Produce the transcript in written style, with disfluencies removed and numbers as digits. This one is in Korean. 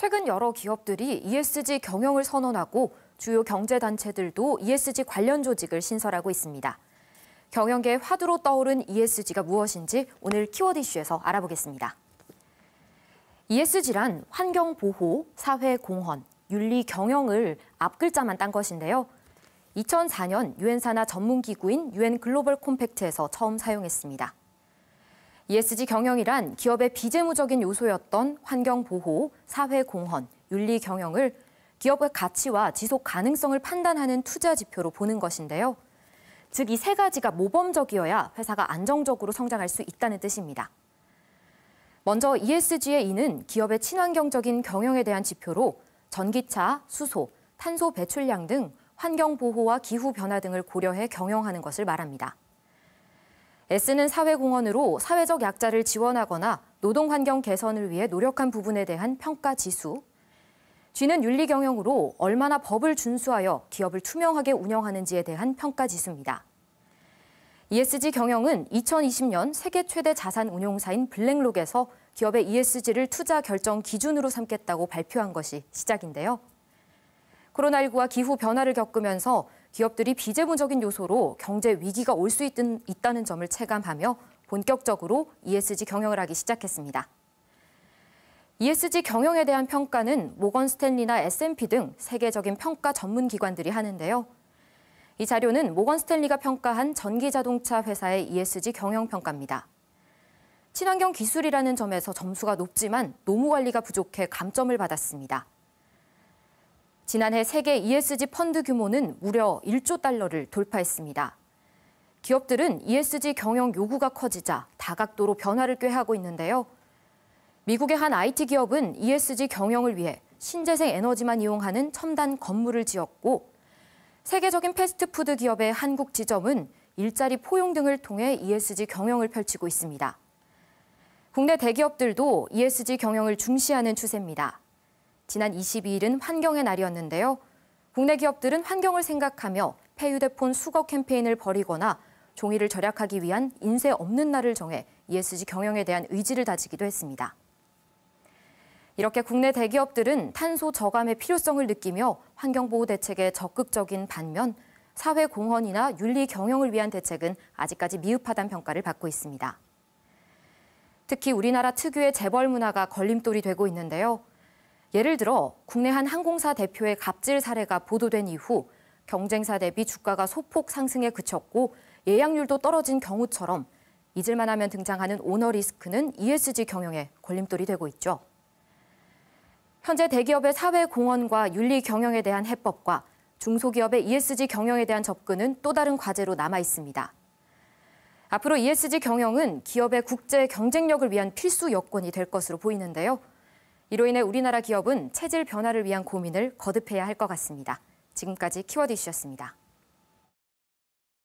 최근 여러 기업들이 ESG 경영을 선언하고 주요 경제단체들도 ESG 관련 조직을 신설하고 있습니다. 경영계의 화두로 떠오른 ESG가 무엇인지 오늘 키워드 이슈에서 알아보겠습니다. ESG란 환경보호, 사회공헌, 윤리경영을 앞글자만 딴 것인데요. 2004년 유엔 산하 전문기구인 유엔 글로벌 콤팩트에서 처음 사용했습니다. ESG 경영이란 기업의 비재무적인 요소였던 환경보호, 사회공헌, 윤리경영을 기업의 가치와 지속 가능성을 판단하는 투자 지표로 보는 것인데요. 즉, 이 세 가지가 모범적이어야 회사가 안정적으로 성장할 수 있다는 뜻입니다. 먼저 ESG의 E는 기업의 친환경적인 경영에 대한 지표로 전기차, 수소, 탄소 배출량 등 환경보호와 기후변화 등을 고려해 경영하는 것을 말합니다. S는 사회공헌으로 사회적 약자를 지원하거나 노동환경 개선을 위해 노력한 부분에 대한 평가 지수, G는 윤리경영으로 얼마나 법을 준수하여 기업을 투명하게 운영하는지에 대한 평가 지수입니다. ESG 경영은 2020년 세계 최대 자산 운용사인 블랙록에서 기업의 ESG를 투자 결정 기준으로 삼겠다고 발표한 것이 시작인데요. 코로나19와 기후 변화를 겪으면서 기업들이 비재무적인 요소로 경제 위기가 올 수 있다는 점을 체감하며 본격적으로 ESG 경영을 하기 시작했습니다. ESG 경영에 대한 평가는 모건 스탠리나 S&P 등 세계적인 평가 전문 기관들이 하는데요. 이 자료는 모건 스탠리가 평가한 전기자동차 회사의 ESG 경영 평가입니다. 친환경 기술이라는 점에서 점수가 높지만 노무 관리가 부족해 감점을 받았습니다. 지난해 세계 ESG 펀드 규모는 무려 1조 달러를 돌파했습니다. 기업들은 ESG 경영 요구가 커지자 다각도로 변화를 꾀하고 있는데요. 미국의 한 IT 기업은 ESG 경영을 위해 신재생 에너지만 이용하는 첨단 건물을 지었고, 세계적인 패스트푸드 기업의 한국 지점은 일자리 포용 등을 통해 ESG 경영을 펼치고 있습니다. 국내 대기업들도 ESG 경영을 중시하는 추세입니다. 지난 22일은 환경의 날이었는데요. 국내 기업들은 환경을 생각하며 폐휴대폰 수거 캠페인을 벌이거나 종이를 절약하기 위한 인쇄 없는 날을 정해 ESG 경영에 대한 의지를 다지기도 했습니다. 이렇게 국내 대기업들은 탄소 저감의 필요성을 느끼며 환경보호 대책에 적극적인 반면 사회공헌이나 윤리 경영을 위한 대책은 아직까지 미흡하다는 평가를 받고 있습니다. 특히 우리나라 특유의 재벌 문화가 걸림돌이 되고 있는데요. 예를 들어 국내 한 항공사 대표의 갑질 사례가 보도된 이후 경쟁사 대비 주가가 소폭 상승에 그쳤고 예약률도 떨어진 경우처럼 잊을만 하면 등장하는 오너 리스크는 ESG 경영에 걸림돌이 되고 있죠. 현재 대기업의 사회공헌과 윤리 경영에 대한 해법과 중소기업의 ESG 경영에 대한 접근은 또 다른 과제로 남아 있습니다. 앞으로 ESG 경영은 기업의 국제 경쟁력을 위한 필수 여건이 될 것으로 보이는데요. 이로 인해 우리나라 기업은 체질 변화를 위한 고민을 거듭해야 할 것 같습니다. 지금까지 키워드 이슈였습니다.